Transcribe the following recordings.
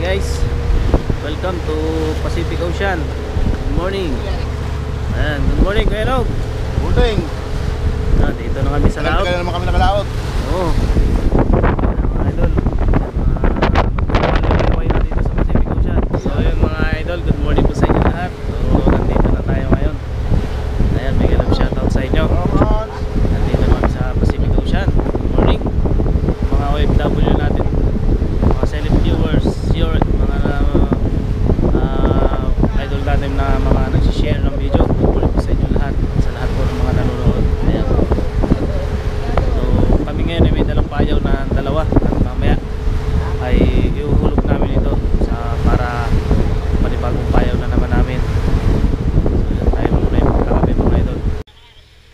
guys, welcome to Pacific Ocean. Good morning. Ayan, good morning Kuya Nog. Good morning. Dito na kami sa laot. Kaya naman kami nakalaot. Oo. Mga idol, magpapalaway na dito sa Pacific Ocean. So yun mga idol, good morning po sa inyo lahat. So nandito na tayo ngayon. Ayan, may ganap shoutout sa inyo. Nandito na kami sa Pacific Ocean. Good morning mga OFW natin, mga celeb viewers, your mga idol natin na mga nagsishare ng video. Good morning po sa inyo lahat, sa lahat po ng mga nanonood. Ayan. So kami ngayon ay may dalang payaw na dalawa at mamaya ay iuhulog namin ito para panibagong payaw na naman namin. So yun, tayo muna yung magkakabi mga idol.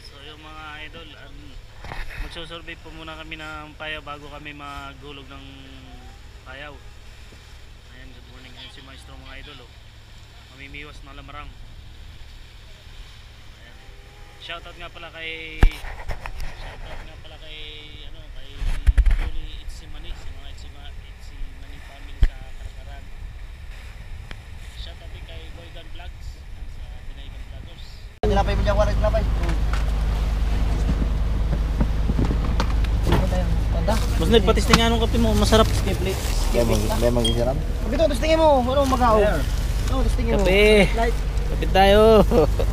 So yung mga idol, magsusurvey po muna kami ng payaw bago kami maghulog ng payaw. Ayan, good morning. Ayan si Maestro mga idol, oh. Mamimiwas ng lamarang. Ayan. Shoutout nga pala kay kay Julie Itsimani, si mga Itsimani family sa Karakaran. Shoutout din kay Boygan Vlogs sa Tinaygan Vloggers. Nilapay mo dyan, walang nilapay. Mas nagpatisting nga nung kape mo, masarap. May mag-isiram. Kapito, testingin mo. Ano, magaw? Ano, testingin mo. Kape. Kapit tayo.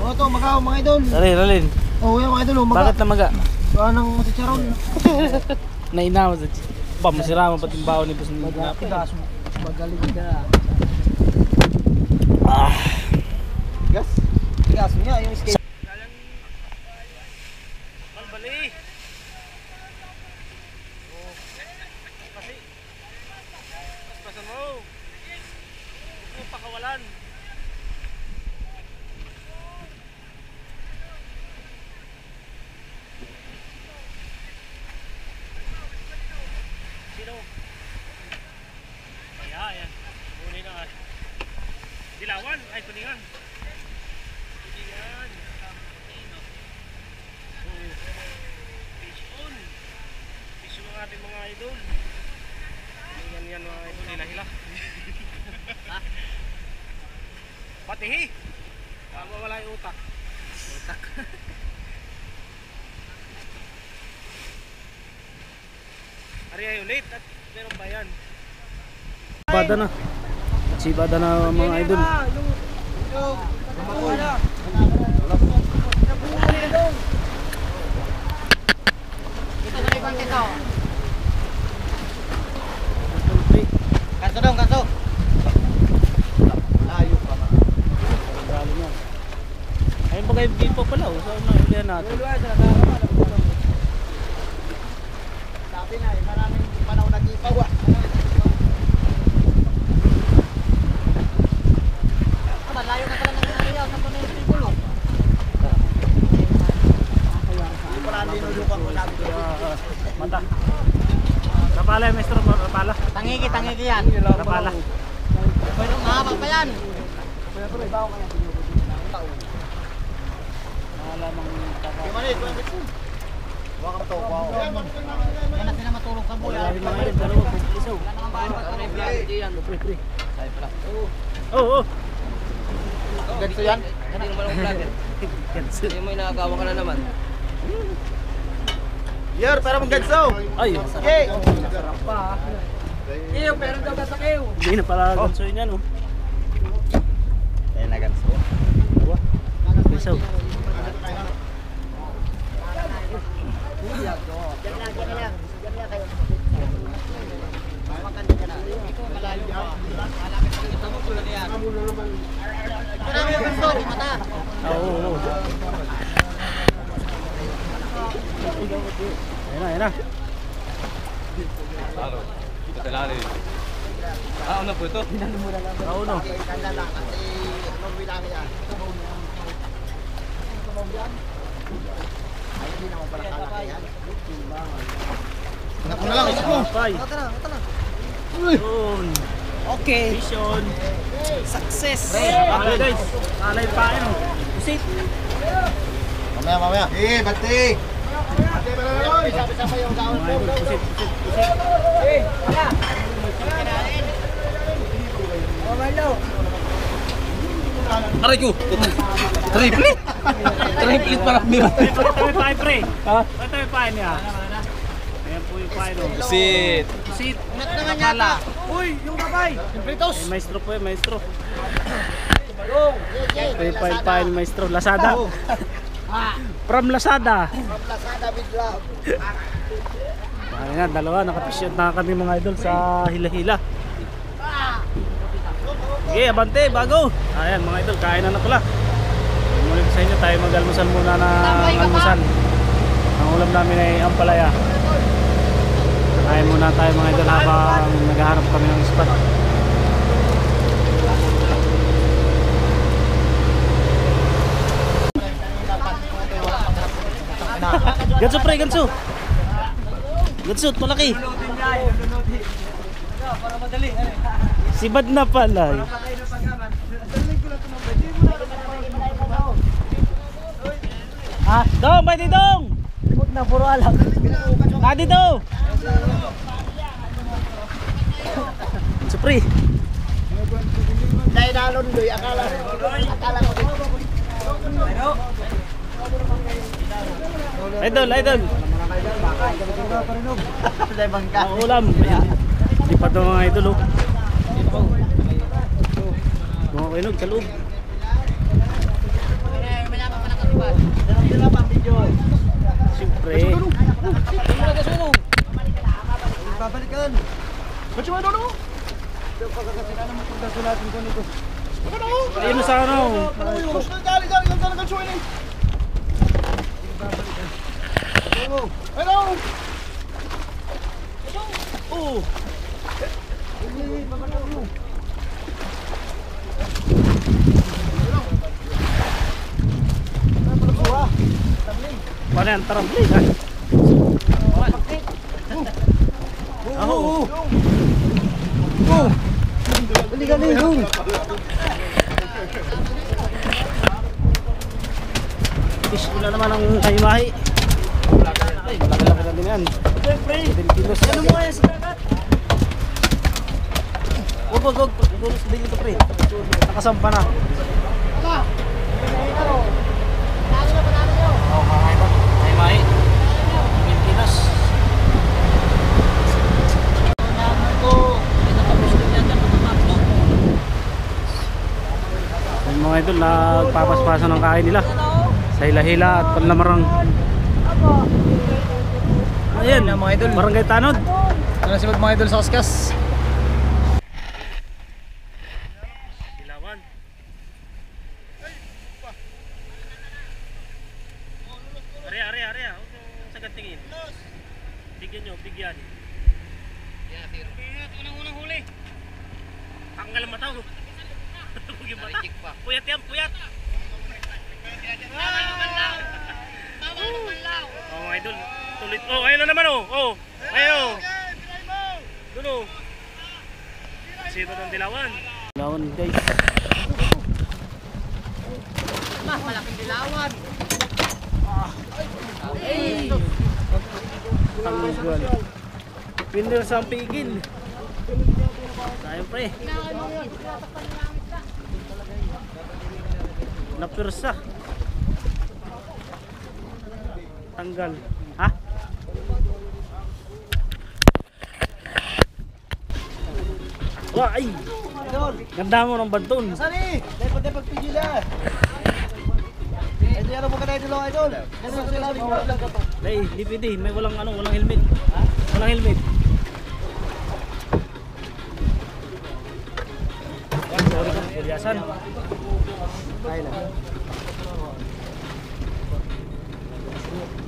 O, ito, magaw, mga idol. Ralin. O, yan, mga idol, maga. Bakit na maga? Gawa ng chicharon. Nainawa sa ba, masira mo pati yung baon ni Boss Nino. Magaling ka. Gas? Gas mo niya, yung skate. Balbali. Paspasan mo. Huwag mo pakawalan. Sino? Ayan. Muna na. Dilawan. Ay, kuningan. Kuningan. Fish on. Fish on ang ating mga idol. Yan mga idol. Hila-hila. Patihi. Mawala yung utak. Ari ay ulit at meron ba yan? Sibada na. Sibada na mga idol. Kaso dong, kaso. Layo pa na. Ayun ba kayo bipo pala? So naulihan natin. Sabi na, maraming panahon nag-ipaw. Malayo na pala ng area. Saan pa na yung tigulo? Hindi pala dinulukan ko sabi ko. Mata. Rapala, maestro, rapala. Tangiki yan. Rapala. Mahaba pa yan. Malamang Baka to, wow. Yan na sila matulog sa bulan. Wala rin mga idol, dalawa, isaw. Wala nang bahay magkakaroon. Pre. Oo. Ganito yan? Hindi naman ako vlogger. Hindi mo inagawa ka na naman. Yer, para mong ganso. Ay, Okay. Iyo, pero daw ka sa kayo. hindi na pala gansoy niyan, oh. Ayan na ganso. Isaw. Oo. Ayan na. Halo. Patalali. Ano po ito? Oo, no. Ako na lang, isip mo. Bye. Yun. Okay. Mission. Success. Okay guys. Alay pa ano. Pusit. Mamaya. Eh, bati. Bati ba na lang? Sabi-sabi yung daon. Pusit. Eh, wala. Aray ko! Triplet! Triplet para meron. Ito may pain, pre. Ito may pain niya. Ayan po yung pain. Sit! Sit. Ingat naman yata. Uy, yung babay. Yung Fritos. Maestro po yan, maestro. Ito yung pain, maestro. Lazada. From Lazada. From Lazada with love. Ayan, dalawa. Nakapisyot na kami mga idol sa hila-hila. Sige, abante, bago. Ayan mga idol, kain na pala. Muli ko sa inyo, tayo mag-almusal muna na almusal. Ang ulam namin ay ampalaya. Kain muna tayo mga idol habang naghahanap kami ng spot. Ganso pre, ganso. Ganso, malaki. Si Bad na pala. Ah, dong, bay di dong. Huwag na puro alak. Ah, dito. Supri. Dahil nalundoy, akala ko dito. Idol, idol. Dahil bangka. Ang ulam. Di pa ito mga idol. Oh. Mga kainog sa loob. Siyempre. Babalikan. Ba't yung ano no? Ayun sa ano. Hello! Oh. Paano yan? Tarambling ha? Oh. Galing. Fish ko na naman ang kaimahi. Ay, malaki-laki na din yan. 7 kilos. Ano mo kaya sa kagat? Huwag. Dulos din ito pre. Nakasampa na. Oo, kakaiba. Kaimahi. 7 kilos. Yung mga idol, nagpapaspasan ng kain nila sa hila-hila at panlamarang. Ayan, mga idol. Barangay Tanod. Ano si mga idol sa Kaskas? Ilawan. Area. Huwag sagad tingin. Bigyan nyo, bigyan. Unang huli. Tanggal ang mataw. Huwag yung mata. Puyat yan, puyat. Oh mga idol, tulit. Oh, ayun na naman oh. Oh, ayun. Doon oh. Sito ng dilawan. Dilawan guys. Malaking dilawan. Tanggal. Winner sa pigil. Tayo pre. Napirsa. Tanggal. Ha? Wah, ay. Ganda mo ng banton. Sani? Dapat pagpigil ah. Ay, ano mo ka na idol, idol? Ano mo ka na Ay, DPD, may walang helmet. Ha? Walang helmet. Yan, sorry ka, kulyasan. Ay na.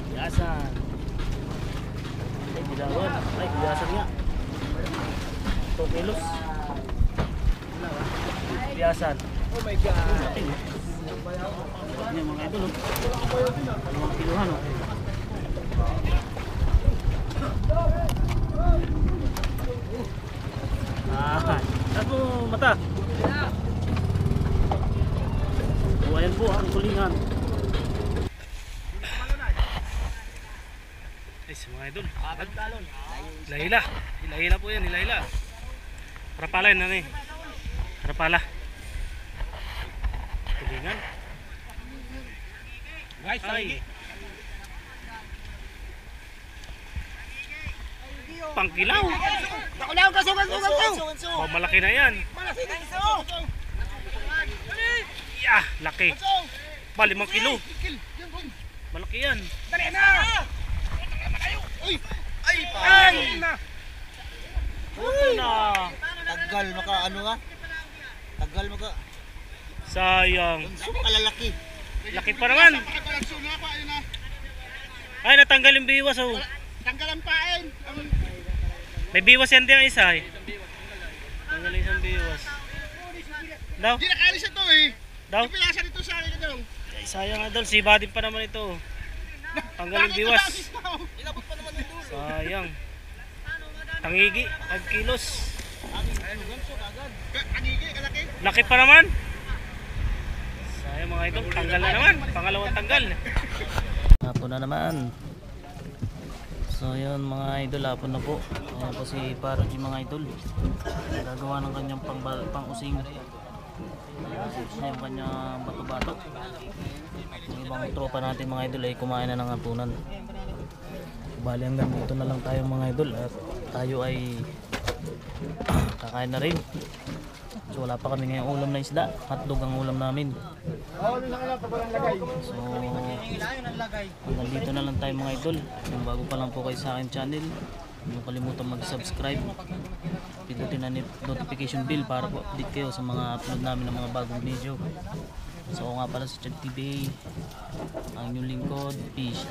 Kulyasan. Ay, dilawan. Ay, kulyasan nga. 2 kilos. Kulyasan. Oh my God. Yan mga idol. 2 kilohan. Saan mo mata? Ayan po ang kulingan. Guys, mga idol. Hilahila po yan, hilahila. Harapala yun, ano eh. Harapala. Tulingan. Guys, Ay. Pangkilaw. Nakulang ka, sugan. Oh, malaki na yan. Yeah, laki. Ba, 5 kilo. Malaki yan. Dali na! Uy! Ay! Na! Okay na. Tagal maka ano nga? Tagal maka. Sayang. Kalalaki. Laki pa naman. Ay, natanggal yung biwas oh. Tanggalan pain. May biwas yan din ang isa eh. Tanggal yung isang biwas. Daw? Hindi nakalis ito eh. Daw? Pilasan ito sa akin daw. Ay, sayang idol. Siba din pa naman ito. Tanggal yung biwas. Ilabot pa naman ito. Sayang. Tangigi, 5 kilos. Kanigi, kalaki. Laki pa naman. Sayang mga idol, tanggal na naman. Pangalawang tanggal. Hapon na naman. So yun mga idol, hapon na po. Ayan po si Parogy mga idol. Gagawa ng kanyang pang-using. Tapos na yung kanyang bato-bato. Yung ibang tropa natin mga idol ay kumain na ng hapunan. Bali hanggang dito na lang tayo mga idol at tayo ay kakain na rin. So wala pa kami ngayong ulam na isda, hotdog ang ulam namin. So hanggang dito na lang tayo mga idol. Kung bago pa lang po kayo sa akin channel, huwag kalimutan mag-subscribe, pindutin na notification bell para po update kayo sa mga upload namin ng mga bagong video. So ako nga pala si Chad TV, ang inyong lingkod, peace.